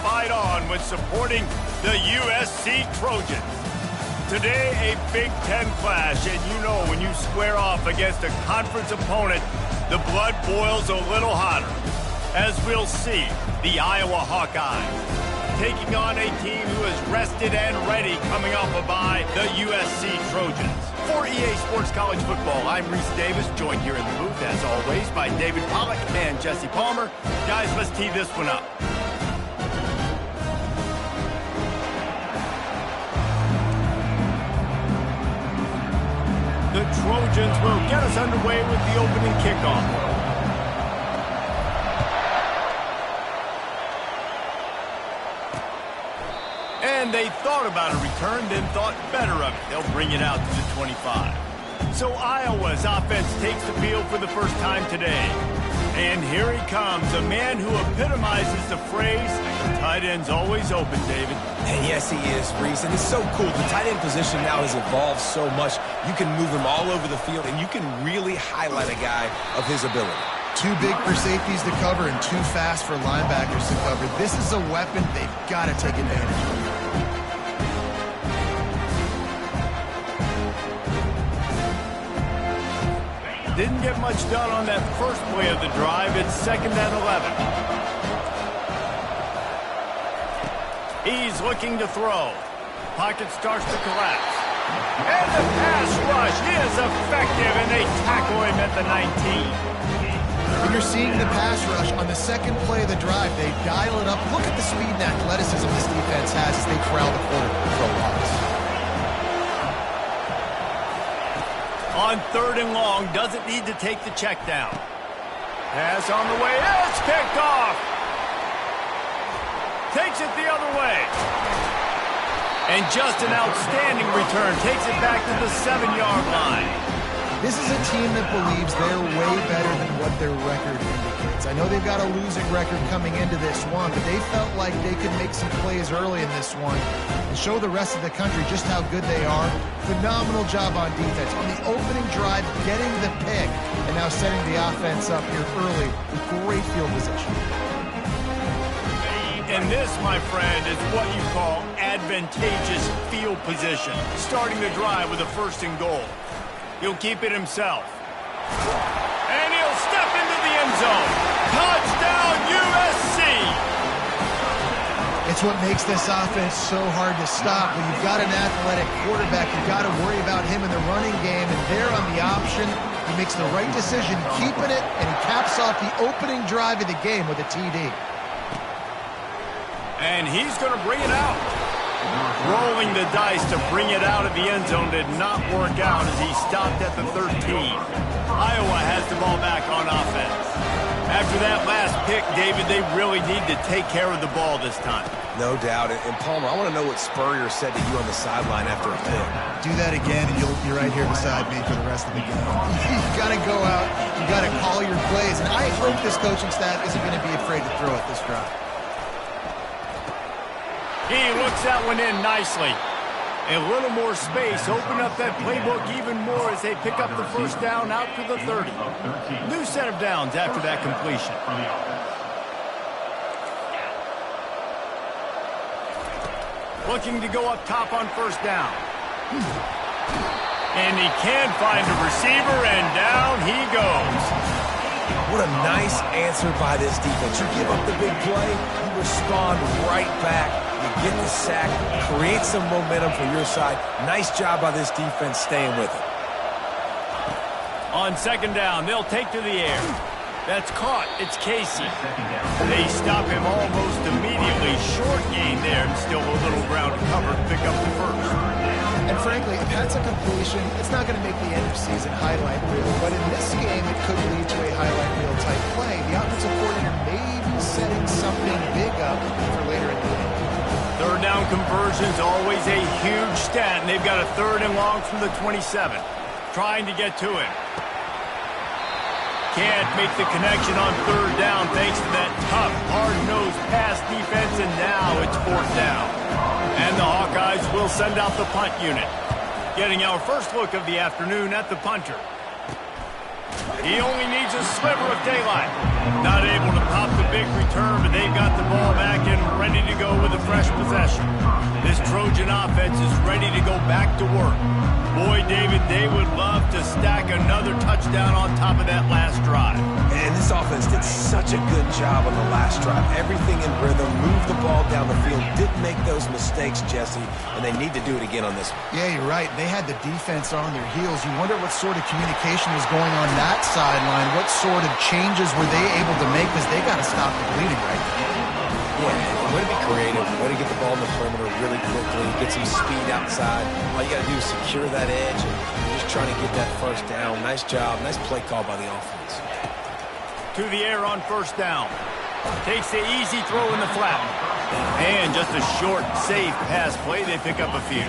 fight on when supporting the USC Trojans. Today, a Big Ten clash, and you know when you square off against a conference opponent, the blood boils a little hotter. As we'll see, the Iowa Hawkeyes taking on a team who is rested and ready coming off a bye, the USC Trojans. For EA Sports College Football, I'm Reese Davis, joined here in the booth, as always, by David Pollack and Jesse Palmer. Guys, let's tee this one up. The Trojans will get us underway with the opening kickoff. And they thought about a return, then thought better of it. They'll bring it out to the 25. So Iowa's offense takes the field for the first time today. And here he comes, a man who epitomizes the phrase, tight end's always open, David. And yes, he is, Reese. And it's so cool. The tight end position now has evolved so much. You can move him all over the field, and you can really highlight a guy of his ability. Too big for safeties to cover and too fast for linebackers to cover. This is a weapon they've got to take advantage of. Didn't get much done on that first play of the drive. It's 2nd and 11. He's looking to throw. Pocket starts to collapse. And the pass rush is effective, and they tackle him at the 19. When you're seeing the pass rush on the second play of the drive, they dial it up. Look at the speed and athleticism this defense has as they corral the quarterback for a loss. On 3rd and long, doesn't need to take the check down. Pass on the way, it's picked off. Takes it the other way. And just an outstanding return. Takes it back to the 7-yard line. This is a team that believes they're way better than what their record indicates. I know they've got a losing record coming into this one, but they felt like they could make some plays early in this one and show the rest of the country just how good they are. Phenomenal job on defense. On the opening drive, getting the pick, and now setting the offense up here early with great field position. And this, my friend, is what you call advantageous field position. Starting the drive with a 1st and goal. He'll keep it himself. And he'll step into the end zone. Touchdown, USC! It's what makes this offense so hard to stop. When you've got an athletic quarterback, you've got to worry about him in the running game, and there on the option, he makes the right decision, keeping it, and he caps off the opening drive of the game with a TD. And he's going to bring it out. Rolling the dice to bring it out of the end zone did not work out as he stopped at the 13. Iowa has the ball back on offense. After that last pick, David, they really need to take care of the ball this time. No doubt. And Palmer, I want to know what Spurrier said to you on the sideline after a pick. Do that again, and you'll be right here beside me for the rest of the game. You've got to go out. You've got to call your plays. And I hope this coaching staff isn't going to be afraid to throw it this drive. He looks that one in nicely. A little more space, open up that playbook even more as they pick up the 1st down out to the 30. New set of downs after that completion. Looking to go up top on 1st down. And he can find a receiver, and down he goes. What a nice answer by this defense. You give up the big play, you respond right back. You get the sack, create some momentum for your side. Nice job by this defense staying with it. On 2nd down, they'll take to the air. That's caught. It's Casey. They stop him almost immediately. Short gain there, and still a little ground to cover to pick up the 1st. And frankly, if that's a completion, it's not going to make the end of season highlight reel. But in this game, it could lead to a highlight reel type play. The offensive coordinator may be setting something big up for later in the game. 3rd down conversion's always a huge stat, and they've got a 3rd and long from the 27. Trying to get to him. Can't make the connection on 3rd down thanks to that tough, hard-nosed pass defense, and now it's 4th down. And the Hawkeyes will send out the punt unit. Getting our first look of the afternoon at the punter. He only needs a sliver of daylight. Not able to pop the big return, but they've got the ball back and ready to go with a fresh possession. This Trojan offense is ready to go back to work. Boy, David, they would love to stack another touchdown on top of that last drive. And this offense did such a good job on the last drive. Everything in rhythm, moved the ball down the field, didn't make those mistakes, Jesse, and they need to do it again on this one. Yeah, you're right. They had the defense on their heels. You wonder what sort of communication was going on that sideline. What sort of changes were they able to make, because they got to stop the bleeding right now. Yeah, way to be creative, way to get the ball in the perimeter really quickly, get some speed outside. All you got to do is secure that edge, and you're just trying to get that first down. Nice job, nice play call by the offense. To the air on first down. Takes the easy throw in the flat. And just a short, safe pass play. They pick up a few.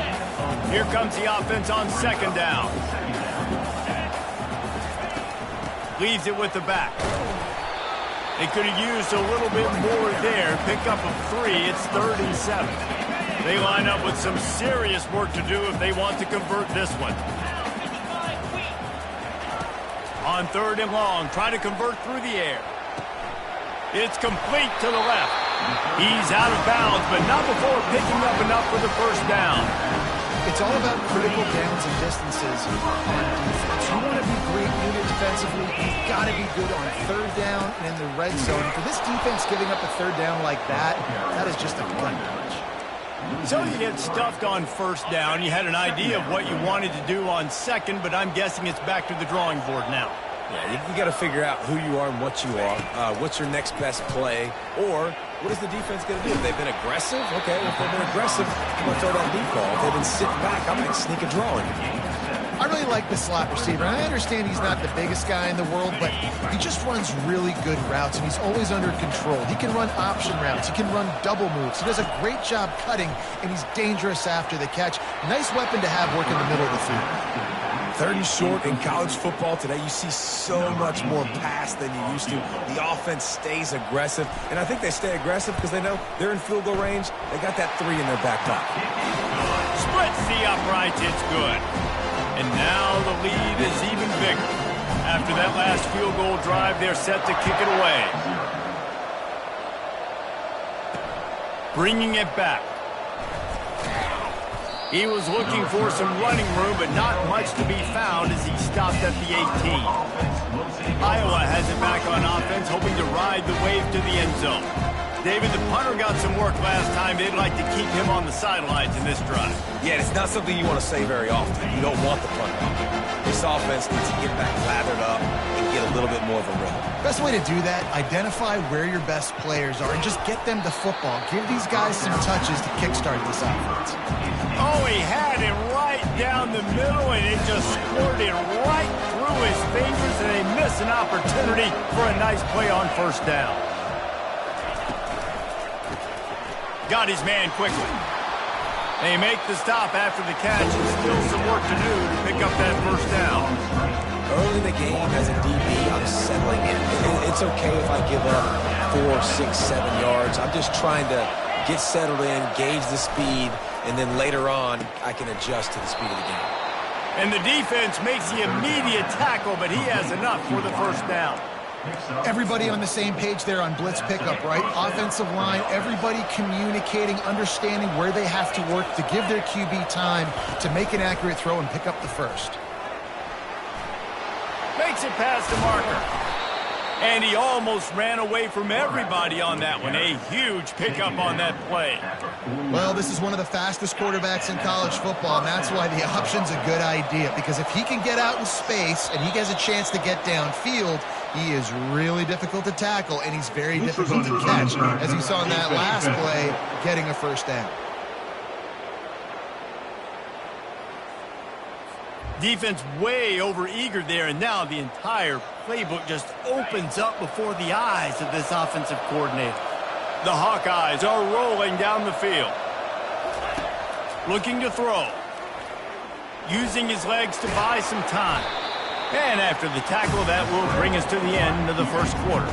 Here comes the offense on second down. Leaves it with the back. They could have used a little bit more there. Pick up a 3. It's 3rd and 7. They line up with some serious work to do if they want to convert this one. On 3rd and long, trying to convert through the air. It's complete to the left. He's out of bounds, but not before picking up enough for the first down. It's all about critical downs and distances on defense. You want to be great unit defensively, you've got to be good on 3rd down and in the red zone. For this defense giving up a 3rd down like that, that is just a gut punch. So you get stuffed on first down. You had an idea of what you wanted to do on second, but I'm guessing it's back to the drawing board now. Yeah, you got to figure out who you are and what you are. What's your next best play? Or what is the defense going to do? If they've been aggressive, okay, well, if they've been aggressive, I'm going to throw that deep ball. If they've been sitting back, I'm going to sneak a draw in. I really like the slot receiver. I understand he's not the biggest guy in the world, but he just runs really good routes, and he's always under control. He can run option routes. He can run double moves. He does a great job cutting, and he's dangerous after the catch. Nice weapon to have working the middle of the field. 3rd and short in college football today, you see so much more pass than you used to. The offense stays aggressive, and I think they stay aggressive because they know they're in field goal range. They got that 3 in their back pocket. Splits the uprights, it's good. And now the lead is even bigger. After that last field goal drive, they're set to kick it away. Bringing it back. He was looking for some running room, but not much to be found as he stopped at the 18. Iowa has it back on offense, hoping to ride the wave to the end zone. David, the punter got some work last time. They'd like to keep him on the sidelines in this drive. Yeah, it's not something you want to say very often. You don't want the punter out there. This offense needs to get back lathered up and get a little bit more of a rhythm. Best way to do that, identify where your best players are and just get them the football. Give these guys some touches to kickstart this offense. Oh, he had it right down the middle, and it just squirted right through his fingers, and they miss an opportunity for a nice play on first down. Got his man quickly. They make the stop after the catch, and still some work to do to pick up that first down. Early in the game, as a DB, I'm settling in. It's okay if I give up 4, 6, 7 yards. I'm just trying to get settled in, gauge the speed, and then later on, I can adjust to the speed of the game. And the defense makes the immediate tackle, but he has enough for the first down. Everybody on the same page there on blitz pickup, right? Offensive line, everybody communicating, understanding where they have to work to give their QB time to make an accurate throw and pick up the first. Makes it past the marker. And he almost ran away from everybody on that one. A huge pickup on that play. Well, this is one of the fastest quarterbacks in college football, and that's why the option's a good idea. Because if he can get out in space and he has a chance to get downfield, he is really difficult to tackle, and he's very difficult to catch. As you saw in that last play, getting a first down. Defense way over-eager there, and now the entire playbook just opens up before the eyes of this offensive coordinator. The Hawkeyes are rolling down the field. Looking to throw. Using his legs to buy some time. And after the tackle, that will bring us to the end of the first quarter.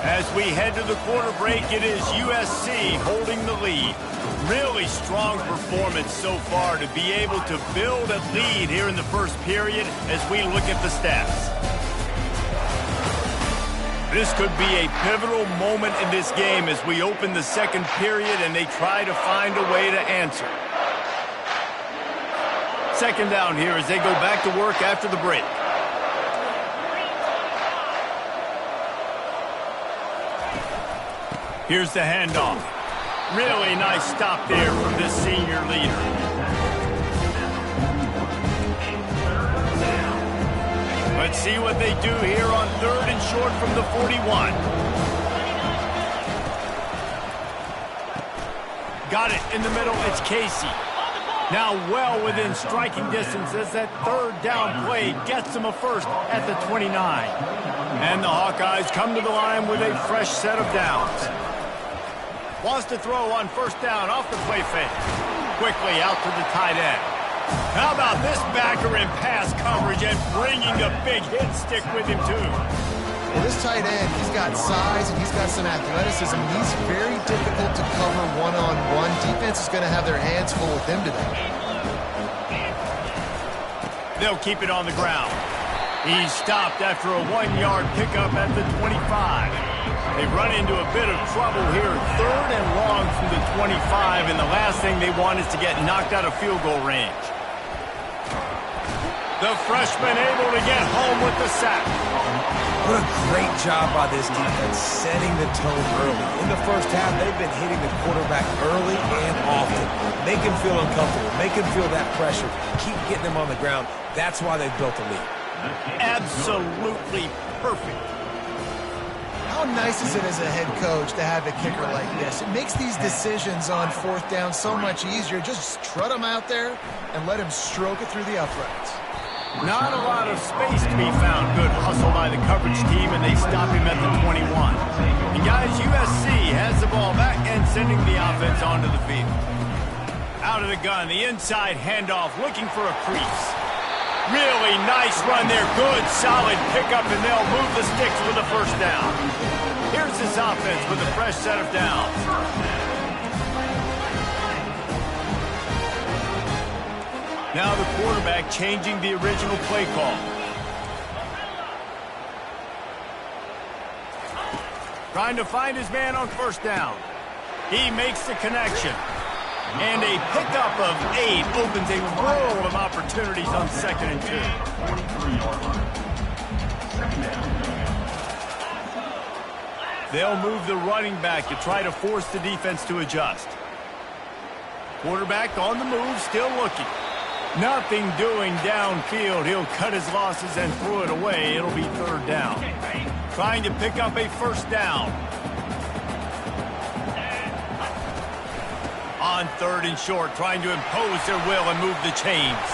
As we head to the quarter break, it is USC holding the lead. Really strong performance so far to be able to build a lead here in the first period as we look at the stats. This could be a pivotal moment in this game as we open the second period and they try to find a way to answer. Second down here as they go back to work after the break. Here's the handoff. Really nice stop there from this senior leader. Let's see what they do here on 3rd and short from the 41. Got it in the middle. It's Casey. Now well within striking distance as that 3rd down play gets them a first at the 29. And the Hawkeyes come to the line with a fresh set of downs. Wants to throw on 1st down off the play fake. Quickly out to the tight end. How about this backer in pass coverage and bringing the big hit stick with him too? Well, this tight end, he's got size and he's got some athleticism. He's very difficult to cover one-on-one. Defense is going to have their hands full with him today. They'll keep it on the ground. He's stopped after a 1-yard pickup at the 25. They run into a bit of trouble here, 3rd and long from the 25, and the last thing they want is to get knocked out of field goal range. The freshman able to get home with the sack. What a great job by this defense, setting the tone early. In the first half, they've been hitting the quarterback early and often. Make him feel uncomfortable, make him feel that pressure, keep getting him on the ground. That's why they've built a lead. Absolutely perfect. How nice is it as a head coach to have a kicker like this? It makes these decisions on 4th down so much easier. Just trot him out there and let him stroke it through the uprights. Not a lot of space to be found. Good hustle by the coverage team, and they stop him at the 21. And guys, USC has the ball back and sending the offense onto the field. Out of the gun, the inside handoff, looking for a crease. Really nice run there. Good, solid pickup, and they'll move the sticks for the 1st down. Here's this offense with a fresh set of downs. Now the quarterback changing the original play call. Trying to find his man on 1st down. He makes the connection. And a pickup of 8 opens a world of opportunities on 2nd and 2. They'll move the running back to try to force the defense to adjust. Quarterback on the move, still looking. Nothing doing downfield. He'll cut his losses and throw it away. It'll be 3rd down. Trying to pick up a 1st down. On 3rd and short, trying to impose their will and move the chains.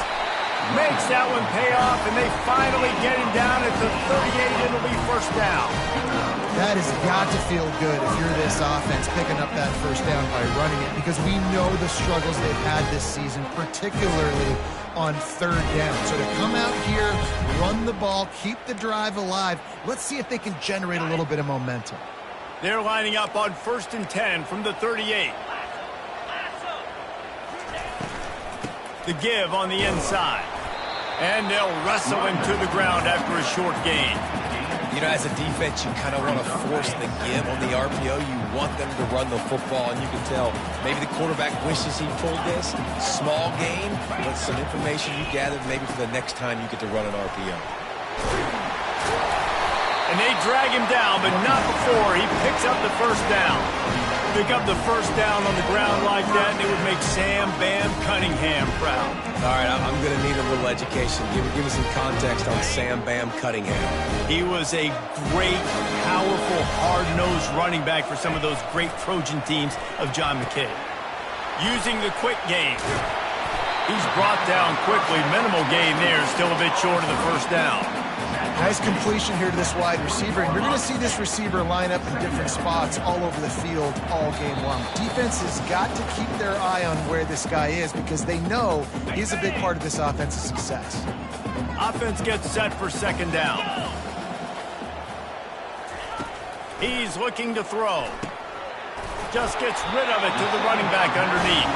Makes that one pay off, and they finally get him down at the 38. It'll be 1st down. That has got to feel good if you're this offense picking up that 1st down by running it, because we know the struggles they've had this season, particularly on 3rd down. So to come out here, run the ball, keep the drive alive, let's see if they can generate a little bit of momentum. They're lining up on 1st and 10 from the 38. The give on the inside. And they'll wrestle him to the ground after a short gain. You know, as a defense, you kind of want to force the give on the RPO. You want them to run the football, and you can tell maybe the quarterback wishes he pulled this. Small gain, but some information you gathered maybe for the next time you get to run an RPO. And they drag him down, but not before he picks up the 1st down. Pick up the 1st down on the ground like that, and it would make Sam Bam Cunningham proud. All right, I'm going to need a little education. Give me some context on Sam Bam Cunningham. He was a great, powerful, hard-nosed running back for some of those great Trojan teams of John McKay. Using the quick game. He's brought down quickly. Minimal gain there, still a bit short of the 1st down. Nice completion here to this wide receiver, and you're going to see this receiver line up in different spots all over the field all game long. Defense has got to keep their eye on where this guy is because they know he's a big part of this offense's success. Offense gets set for 2nd down. He's looking to throw. Just gets rid of it to the running back underneath.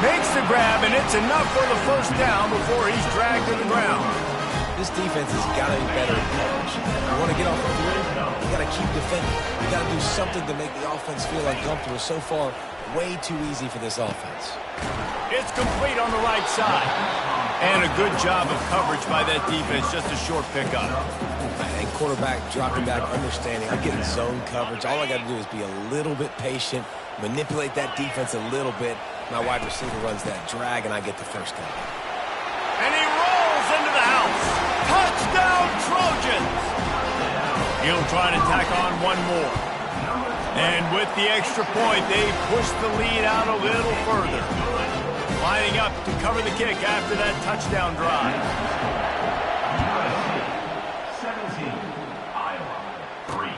Makes the grab, and it's enough for the first down before he's dragged to the ground. This defense has got to be better in coverage. You want to get off the field, you got to keep defending. You got to do something to make the offense feel uncomfortable. So far, way too easy for this offense. It's complete on the right side. And a good job of coverage by that defense, just a short pickup. And quarterback dropping back, understanding. I get zone coverage. All I got to do is be a little bit patient, manipulate that defense a little bit. My wide receiver runs that drag, and I get the first down. And he rolls into the house. Touchdown, Trojans! He'll try to tack on one more. And with the extra point, they push the lead out a little further. Lining up to cover the kick after that touchdown drive. 17, Iowa, 3.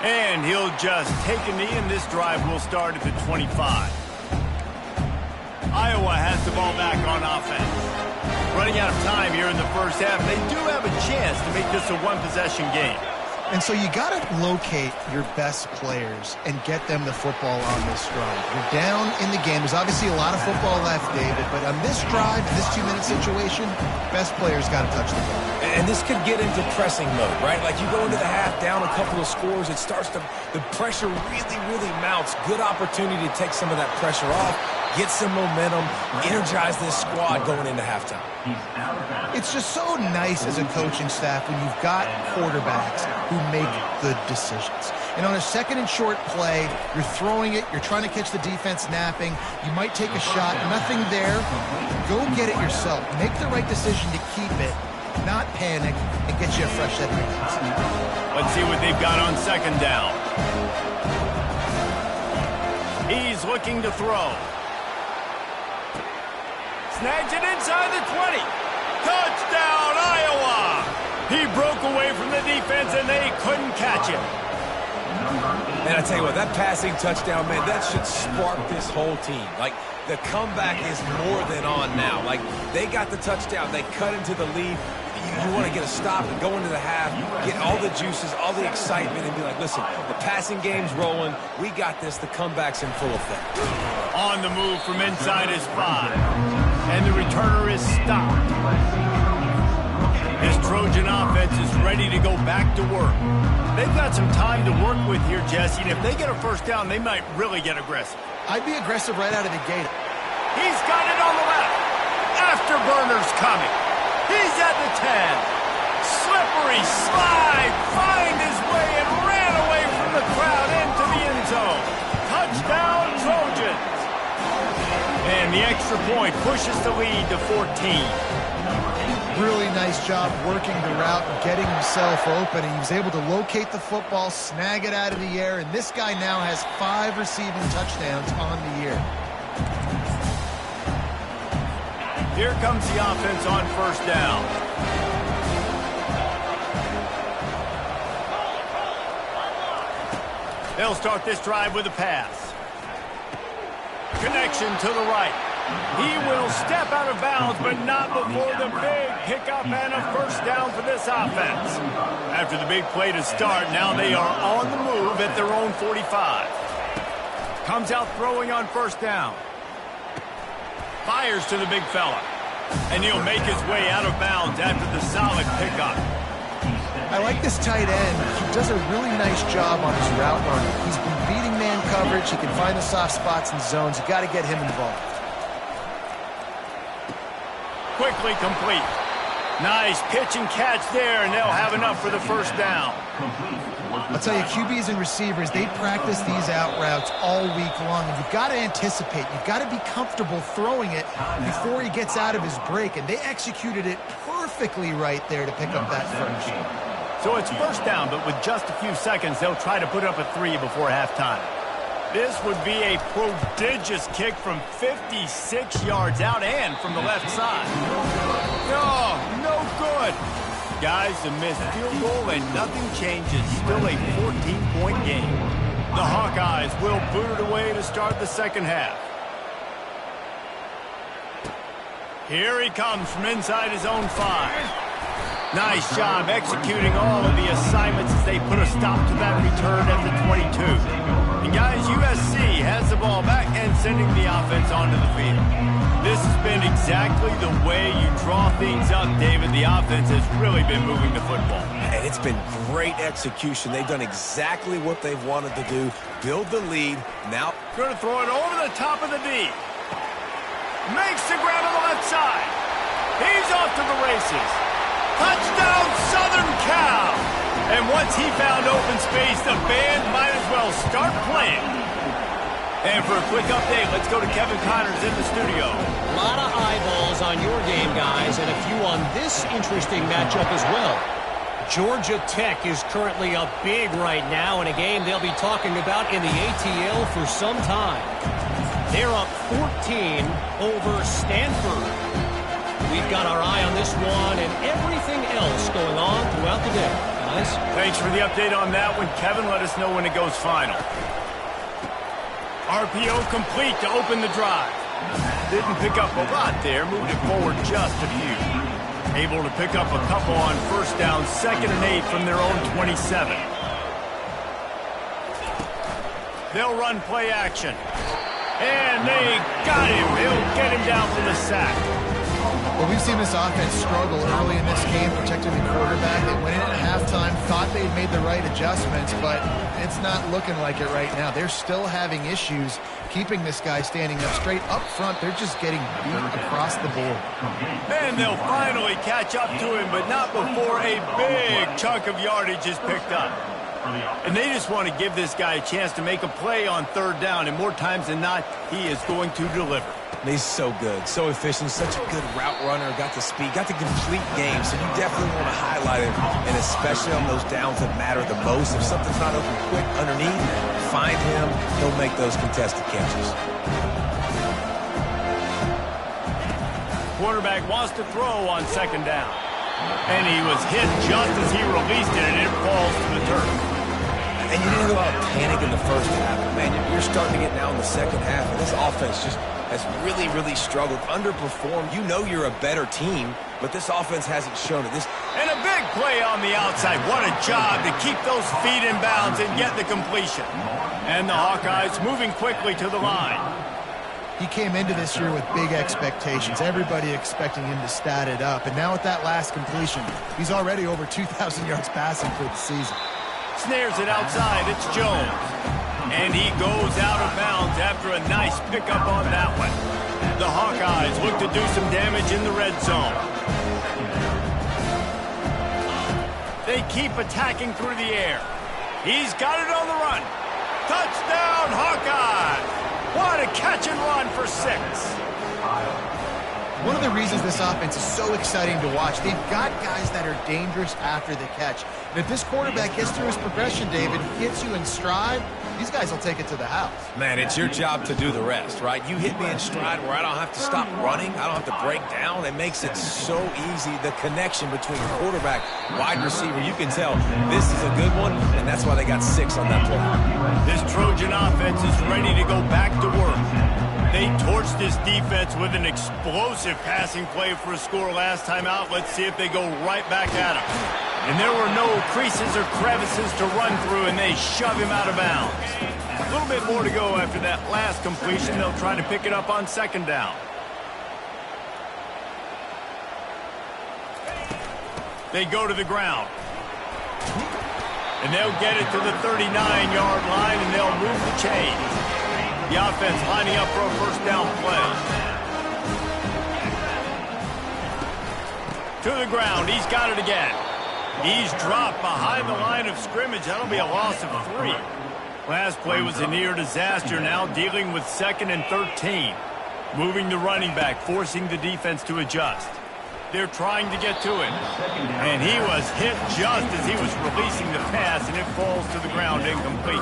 And he'll just take a knee, and this drive will start at the 25. Iowa has the ball back on offense. Running out of time here in the first half. They do have a chance to make this a one-possession game. And so you got to locate your best players and get them the football on this drive. You're down in the game. There's obviously a lot of football left, David, but on this drive, this 2-minute situation, best players got to touch the ball. And this could get into pressing mode, right? Like you go into the half down a couple of scores, it starts to, the pressure really mounts. Good opportunity to take some of that pressure off, get some momentum, energize this squad going into halftime. It's just so nice as a coaching staff when you've got quarterbacks who make good decisions. And on a second and short play, you're throwing it, you're trying to catch the defense napping, you might take a shot, nothing there. Go get it yourself. Make the right decision to keep it, not panic, and get you a fresh set of hands. Let's see what they've got on second down. He's looking to throw. Snags it inside the 20. Touchdown, Iowa! He broke away from the defense, and they couldn't catch him. Man, I tell you what, that passing touchdown, man, that should spark this whole team. Like, the comeback is more than on now. Like, they got the touchdown. They cut into the lead. You want to get a stop and go into the half, get all the juices, all the excitement, and be like, listen, the passing game's rolling. We got this. The comeback's in full effect. On the move from inside his 5. And the returner is stopped. This Trojan offense is ready to go back to work. They've got some time to work with here, Jesse, and if they get a first down, they might really get aggressive. I'd be aggressive right out of the gate. He's got it on the left. Afterburner's coming. He's at the 10. Slippery slide. Find his way and ran away from the crowd into the end zone. Touchdown, Trojans. And the extra point pushes the lead to 14. Really nice job working the route and getting himself open. And he was able to locate the football, snag it out of the air, and this guy now has 5 receiving touchdowns on the year. Here comes the offense on first down. They'll start this drive with a pass. Connection to the right. He will step out of bounds, but not before the big pickup and a first down for this offense. After the big play to start, now they are on the move at their own 45. Comes out throwing on first down. Fires to the big fella. And he'll make his way out of bounds after the solid pickup. I like this tight end. He does a really nice job on his route running. He's been beating man coverage. He can find the soft spots and zones. You got to get him involved. Quickly complete. Nice pitch and catch there, and they'll have enough for the first down. I'll tell you, QBs and receivers, they practice these out routes all week long, and you've got to anticipate. You've got to be comfortable throwing it before he gets out of his break, and they executed it perfectly right there to pick up that first. So it's first down, but with just a few seconds, they'll try to put up a 3 before halftime. This would be a prodigious kick from 56 yards out and from the left side. Oh, no good. Guys, a missed field goal and nothing changes. Still a 14-point game. The Hawkeyes will boot it away to start the second half. Here he comes from inside his own 5. Nice job executing all of the assignments as they put a stop to that return at the 22. And guys, USC has the ball back and sending the offense onto the field. This has been exactly the way you draw things up, David. The offense has really been moving the football. And it's been great execution. They've done exactly what they've wanted to do. Build the lead. Now going to throw it over the top of the D. Makes the grab on the left side. He's off to the races. Touchdown, Southern Cal! And once he found open space, the band might as well start playing. And for a quick update, let's go to Kevin Connors in the studio. A lot of eyeballs on your game, guys, and a few on this interesting matchup as well. Georgia Tech is currently up big right now in a game they'll be talking about in the ATL for some time. They're up 14 over Stanford. We've got our eye on this one and everything else going on throughout the day, guys. Thanks for the update on that one, Kevin. Let us know when it goes final. RPO complete to open the drive. Didn't pick up a lot there. Moved it forward just a few. Able to pick up a couple on first down, 2nd and 8 from their own 27. They'll run play action. And they got him. He'll get him down for the sack. Well, we've seen this offense struggle early in this game, protecting the quarterback. They went in at halftime, thought they'd made the right adjustments, but it's not looking like it right now. They're still having issues keeping this guy standing up straight. Up front, they're just getting beat across the board. And they'll finally catch up to him, but not before a big chunk of yardage is picked up. And they just want to give this guy a chance to make a play on 3rd down, and more times than not, he is going to deliver. he's so good, so efficient, such a good route runner, got the speed, got the complete game, so you definitely want to highlight him, and especially on those downs that matter the most. If something's not open quick underneath, find him, he'll make those contested catches. Quarterback wants to throw on 2nd down. And he was hit just as he released it, and it falls to the turf. And you didn't go out and panic in the first half. Man, you're starting to get now in the second half, and this offense just has really, really struggled, underperformed. You know you're a better team, but this offense hasn't shown it. And a big play on the outside. What a job to keep those feet in bounds and get the completion. And the Hawkeyes moving quickly to the line. He came into this year with big expectations. Everybody expecting him to stat it up. And now with that last completion, he's already over 2,000 yards passing for the season. Snares it outside. It's Jones. And he goes out of bounds after a nice pickup on that one. The Hawkeyes look to do some damage in the red zone. They keep attacking through the air. He's got it on the run. Touchdown, Hawkeyes! What a catch and run for 6. One of the reasons this offense is so exciting to watch, they've got guys that are dangerous after the catch. And if this quarterback gets through his progression, David, hits you in stride, these guys will take it to the house. Man, it's your job to do the rest, right? You hit me in stride where I don't have to stop running. I don't have to break down. It makes it so easy. The connection between quarterback, wide receiver, you can tell this is a good one, and that's why they got 6 on that play. This Trojan offense is ready to go back to work. They torched this defense with an explosive passing play for a score last time out. Let's see if they go right back at him. And there were no creases or crevices to run through, and they shove him out of bounds. A little bit more to go after that last completion. They'll try to pick it up on 2nd down. They go to the ground. And they'll get it to the 39-yard line, and they'll move the chains. The offense lining up for a 1st down play. To the ground. He's got it again. He's dropped behind the line of scrimmage. That'll be a loss of 3. Last play was a near disaster. Now dealing with 2nd and 13. Moving the running back, forcing the defense to adjust. They're trying to get to him. And he was hit just as he was releasing the pass, and it falls to the ground incomplete.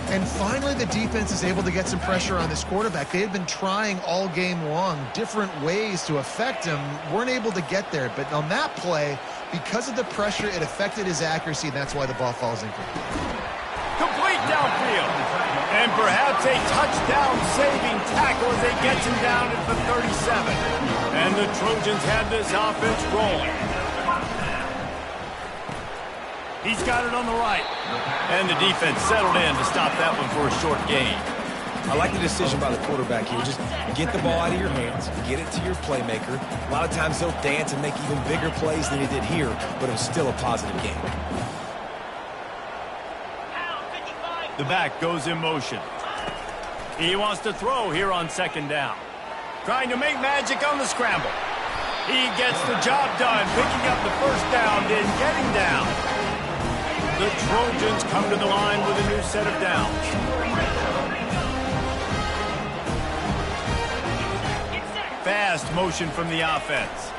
And finally, the defense is able to get some pressure on this quarterback. They had been trying all game long different ways to affect him. Weren't able to get there. But on that play, because of the pressure, it affected his accuracy, and that's why the ball falls incomplete. Complete downfield. And perhaps a touchdown-saving tackle as they get him down at the 37. And the Trojans had this offense rolling. He's got it on the right. And the defense settled in to stop that one for a short gain. I like the decision by the quarterback here. Just get the ball out of your hands, get it to your playmaker. A lot of times he'll dance and make even bigger plays than he did here, but it was still a positive game. The back goes in motion. He wants to throw here on second down. Trying to make magic on the scramble. He gets the job done, picking up the first down, then getting down. The Trojans come to the line with a new set of downs. Fast motion from the offense.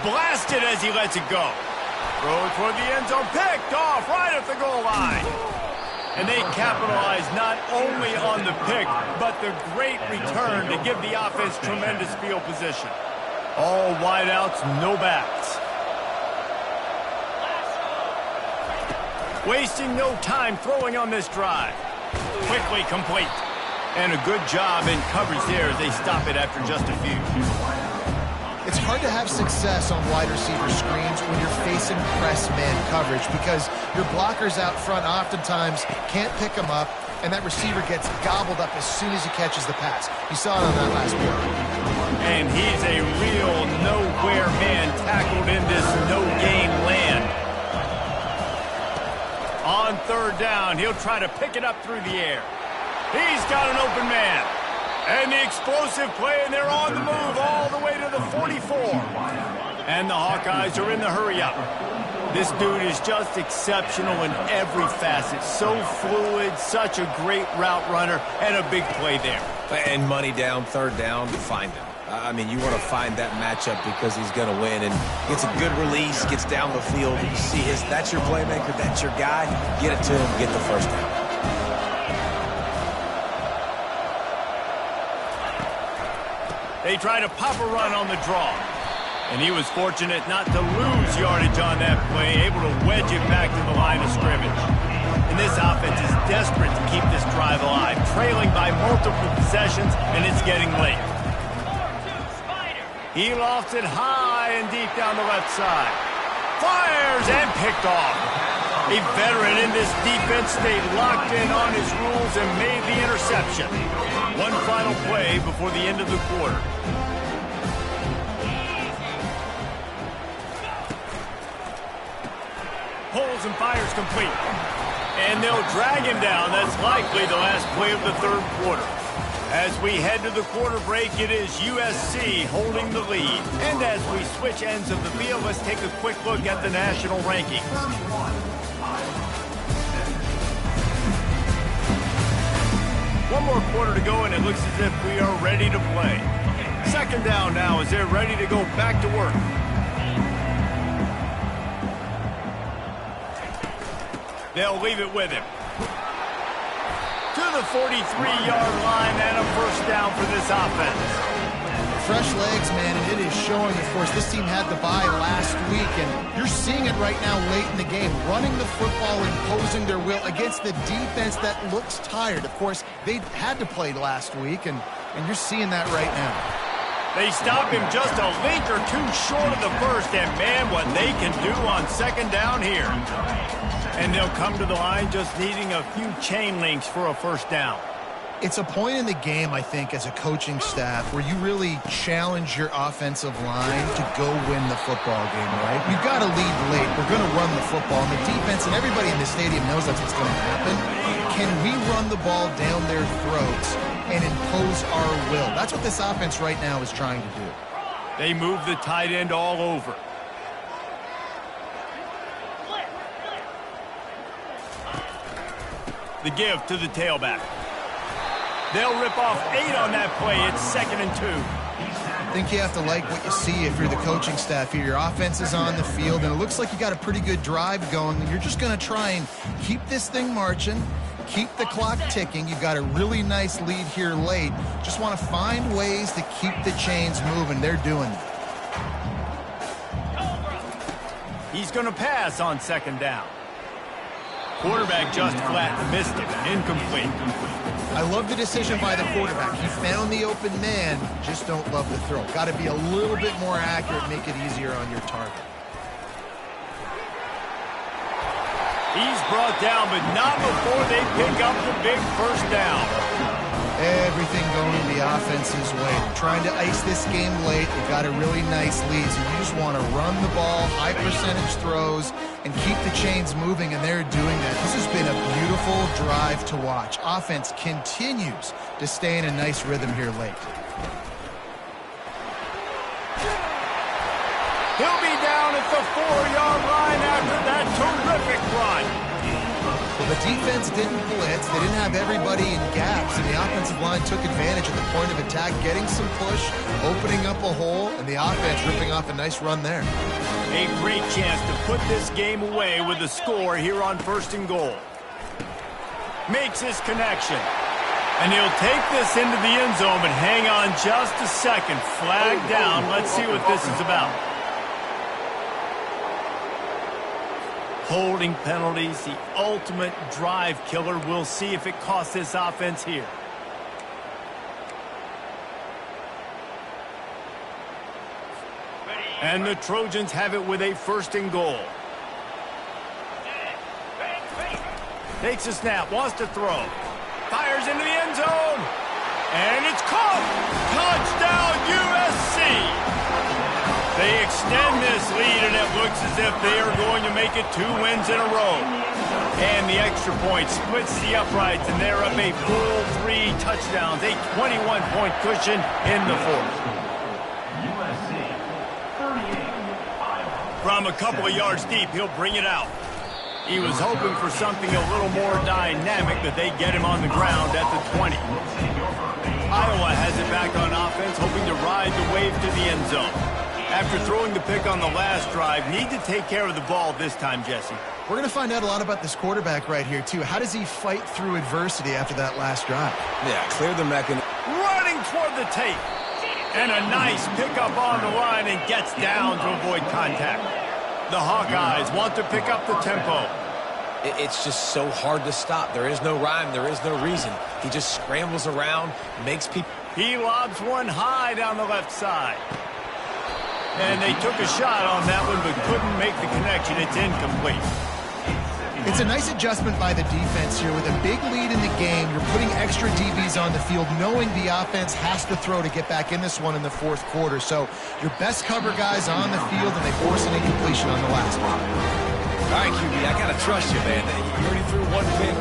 Blasted as he lets it go. Throw toward the end zone, picked off right at the goal line. And they capitalize not only on the pick, but the great return to give the offense tremendous field position. All wideouts, no backs. Wasting no time throwing on this drive. Quickly complete. And a good job in coverage there as they stop it after just a few. It's hard to have success on wide receiver screens when you're facing press man coverage because your blockers out front oftentimes can't pick them up, and that receiver gets gobbled up as soon as he catches the pass. You saw it on that last play. And he's a real nowhere man tackled in this no-game land. On third down, he'll try to pick it up through the air. He's got an open man. And the explosive play, and they're on the move all the way to the 44. And the Hawkeyes are in the hurry-up. This dude is just exceptional in every facet. So fluid, such a great route runner, and a big play there. And money down, third down, find him. I mean, you want to find that matchup because he's going to win. And gets a good release, gets down the field. You see that's your playmaker, that's your guy. Get it to him, get the first down. They try to pop a run on the draw. And he was fortunate not to lose yardage on that play, able to wedge it back to the line of scrimmage. And this offense is desperate to keep this drive alive, trailing by multiple possessions, and it's getting late. He lofts it high and deep down the left side. Fires and picked off. A veteran in this defense stayed locked in on his rules and made the interception. One final play before the end of the quarter. Pulls and fires complete. And they'll drag him down. That's likely the last play of the third quarter. As we head to the quarter break, it is USC holding the lead. And as we switch ends of the field, let's take a quick look at the national rankings. One more quarter to go, and it looks as if we are ready to play. Second down now as they're ready to go back to work. They'll leave it with him. To the 43-yard line and a first down for this offense. Fresh legs, man, and it is showing, of course. This team had the bye last week, and you're seeing it right now late in the game. Running the football, imposing their will against the defense that looks tired. Of course, they had to play last week, and you're seeing that right now. They stop him just a link or two short of the first, and man, what they can do on second down here. And they'll come to the line just needing a few chain links for a first down. It's a point in the game, I think, as a coaching staff where you really challenge your offensive line to go win the football game, right? We've got to lead late. We're going to run the football. And the defense and everybody in the stadium knows that's what's going to happen. Can we run the ball down their throats and impose our will? That's what this offense right now is trying to do. They move the tight end all over. The give to the tailback. They'll rip off 8 on that play. It's 2nd and 2. I think you have to like what you see if you're the coaching staff here. Your offense is on the field, and it looks like you got a pretty good drive going. And you're just going to try and keep this thing marching, keep the clock ticking. You've got a really nice lead here late. Just want to find ways to keep the chains moving. They're doing it. He's going to pass on second down. Quarterback just flat missed it. Incomplete. I love the decision by the quarterback. He found the open man, just don't love the throw. Got to be a little bit more accurate, make it easier on your target. He's brought down, but not before they pick up the big first down. Everything going the offense's way. They're trying to ice this game late. They've got a really nice lead, so you just want to run the ball, high percentage throws, and keep the chains moving, and they're doing that. This has been a beautiful drive to watch. Offense continues to stay in a nice rhythm here late. He'll be down at the 4-yard line after that terrific run. Well, the defense didn't blitz. They didn't have everybody in gaps, and the offensive line took advantage at the point of attack, getting some push, opening up a hole, and the offense ripping off a nice run there. A great chance to put this game away with a score here on 1st and goal. Makes his connection. And he'll take this into the end zone, but hang on just a second. Flag down. Let's see what this is about. Holding penalties, the ultimate drive killer. We'll see if it costs this offense here. And the Trojans have it with a 1st and goal. Takes a snap, wants to throw. Fires into the end zone. And it's caught. Touchdown, USC. They extend this lead, and it looks as if they are going to make it 2 wins in a row. And the extra point splits the uprights, and they're up a full 3 touchdowns, a 21-point cushion in the 4th. USC 38, Iowa. From a couple of yards deep, he'll bring it out. He was hoping for something a little more dynamic, but they get him on the ground at the 20. Iowa has it back on offense, hoping to ride the wave to the end zone. After throwing the pick on the last drive, need to take care of the ball this time, Jesse. We're going to find out a lot about this quarterback right here, too. How does he fight through adversity after that last drive? Yeah, clear the mechanism. Running toward the tape. And a nice pickup on the line and gets down to avoid contact. The Hawkeyes want to pick up the tempo. It's just so hard to stop. There is no rhyme. There is no reason. He just scrambles around, makes people... He lobs one high down the left side. And they took a shot on that one, but couldn't make the connection. It's incomplete. It's a nice adjustment by the defense here. With a big lead in the game, you're putting extra DBs on the field, knowing the offense has to throw to get back in this one in the 4th quarter. So your best cover guys on the field, and they force an incompletion on the last one. All right, QB, I got to trust you, man. You already threw 1 pick.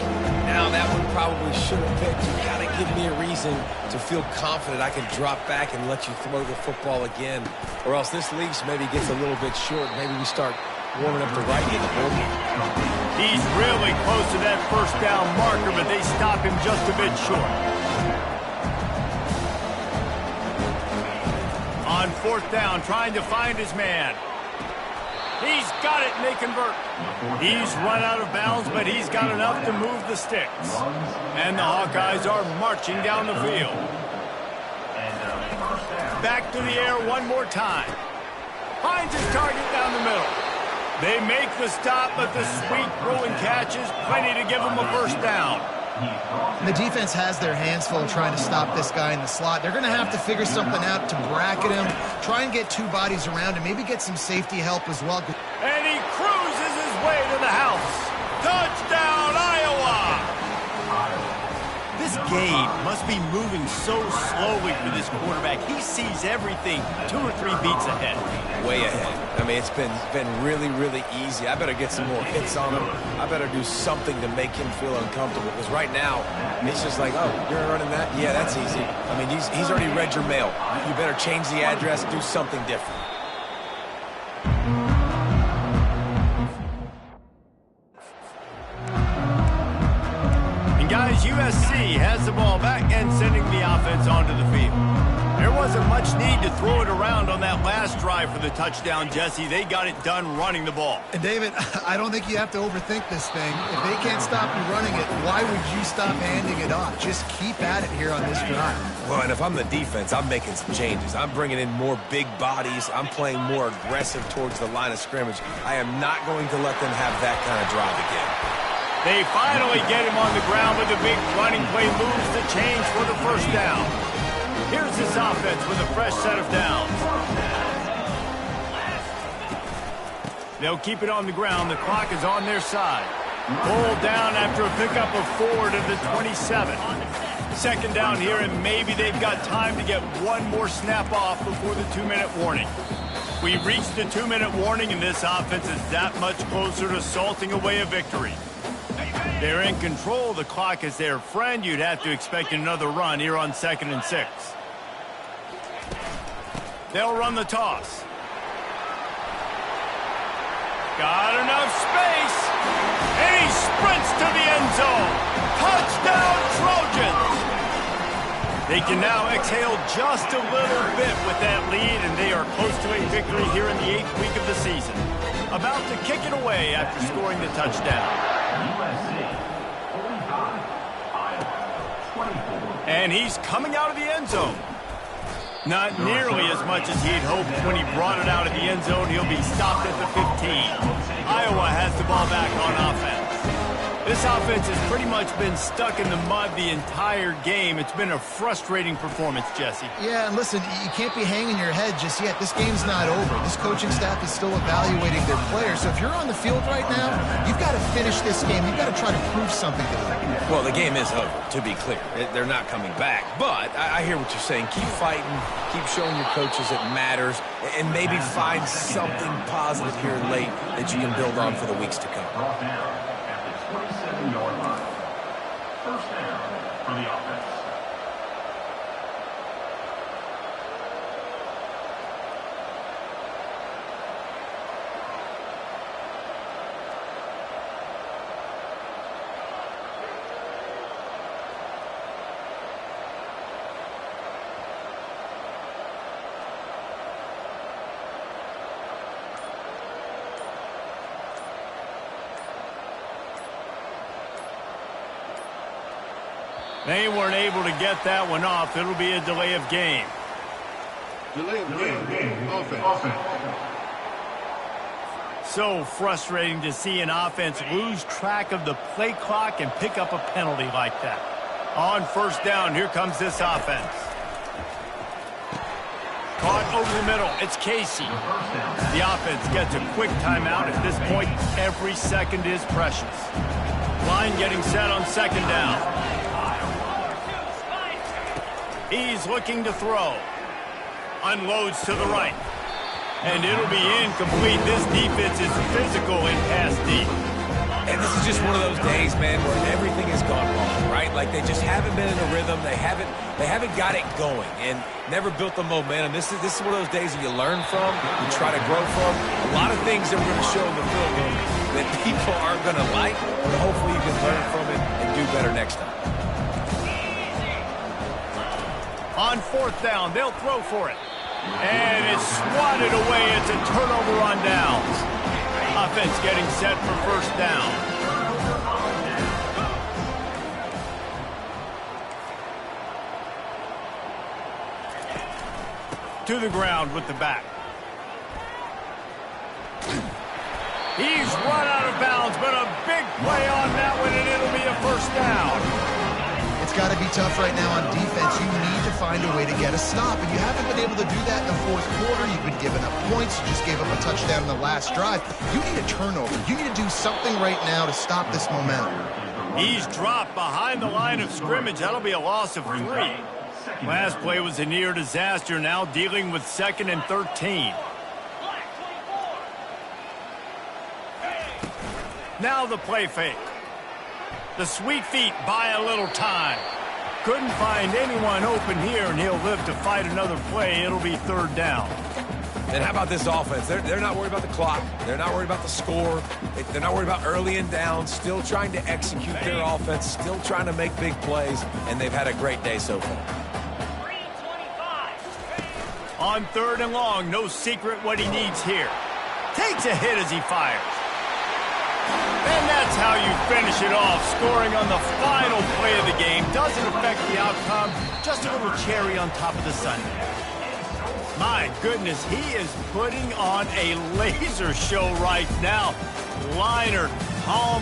Now that one probably should have picked. You got to give me a reason to feel confident I can drop back and let you throw the football again. Or else this leash maybe gets a little bit short. Maybe we start warming up the right in the bullpen. He's really close to that 1st down marker, but they stop him just a bit short. On 4th down, trying to find his man. He's got it, and they convert. He's run out of bounds, but he's got enough to move the sticks. And the Hawkeyes are marching down the field. Back to the air one more time. Finds his target down the middle. They make the stop, but the sweet throw and catch is plenty to give them a 1st down. And the defense has their hands full trying to stop this guy in the slot. They're going to have to figure something out to bracket him, try and get 2 bodies around him, maybe get some safety help as well. And he cruises his way to the house. Touchdown, Iowa! This game must be moving so slowly for this quarterback. He sees everything 2 or 3 beats ahead. Way ahead. I mean, it's been really, really easy. I better get some more hits on him. I better do something to make him feel uncomfortable. Because right now, it's just like, oh, you're running that? Yeah, that's easy. I mean, he's already read your mail. You better change the address, do something different. And guys, USC has the ball back and sending the offense onto the field. There wasn't much need to throw it around on that last drive for the touchdown, Jesse. They got it done running the ball. And David, I don't think you have to overthink this thing. If they can't stop you running it, why would you stop handing it off? Just keep at it here on this drive. Well, and if I'm the defense, I'm making some changes. I'm bringing in more big bodies. I'm playing more aggressive towards the line of scrimmage. I am not going to let them have that kind of drive again. They finally get him on the ground, but the big running play moves the chains for the 1st down. Here's this offense with a fresh set of downs. They'll keep it on the ground. The clock is on their side. Pulled down after a pickup of 4 to the 27. Second down here, and maybe they've got time to get one more snap off before the 2-minute warning. We reached the 2-minute warning, and this offense is that much closer to salting away a victory. They're in control. The clock is their friend. You'd have to expect another run here on 2nd and 6. They'll run the toss. Got enough space. And he sprints to the end zone. Touchdown, Trojans! They can now exhale just a little bit with that lead, and they are close to a victory here in the 8th week of the season. About to kick it away after scoring the touchdown. And he's coming out of the end zone. Not nearly as much as he'd hoped when he brought it out of the end zone. He'll be stopped at the 15. Iowa has the ball back on offense. This offense has pretty much been stuck in the mud the entire game. It's been a frustrating performance, Jesse. Yeah, and listen, you can't be hanging your head just yet. This game's not over. This coaching staff is still evaluating their players. So if you're on the field right now, you've got to finish this game. You've got to try to prove something to them. Well, the game is over, to be clear. They're not coming back. But I hear what you're saying. Keep fighting. Keep showing your coaches it matters. And maybe find something positive here late that you can build on for the weeks to come. 27-yard line. First down for the offense. They weren't able to get that one off. It'll be a delay of game. Delay of game. Offense. So frustrating to see an offense lose track of the play clock and pick up a penalty like that. On first down, here comes this offense. Caught over the middle. It's Casey. The offense gets a quick timeout. At this point, every second is precious. Line getting set on second down. He's looking to throw. Unloads to the right. And it'll be incomplete. This defense is physical in pass deep. And this is just one of those days, man, where everything has gone wrong, right? Like they just haven't been in a rhythm. They haven't got it going and never built the momentum. This is one of those days that you learn from, you try to grow from. A lot of things that we're going to show in the film room that people aren't going to like, but hopefully you can learn from it and do better next time. On fourth down, they'll throw for it. And it's swatted away. It's a turnover on downs. Offense getting set for first down. To the ground with the back. He's run out of bounds, but a big play on that one, and it'll be a first down. It's got to be tough right now on defense. You need to find a way to get a stop, and you haven't been able to do that in the fourth quarter. You've been giving up points. You just gave up a touchdown in the last drive. You need a turnover. You need to do something right now to stop this momentum. He's dropped behind the line of scrimmage. That'll be a loss of 3. Last play was a near disaster. Now dealing with 2nd and 13. Now the play fake. The sweet feet buy a little time. Couldn't find anyone open here, and he'll live to fight another play. It'll be third down. And how about this offense? They're not worried about the clock. They're not worried about the score. They're not worried about early and down. Still trying to execute their offense. Still trying to make big plays, and they've had a great day so far. On third and long, no secret what he needs here. Takes a hit as he fires. And that's how you finish it off, scoring on the final play of the game. Doesn't affect the outcome, just a little cherry on top of the sundae. My goodness, he is putting on a laser show right now. Liner, calm.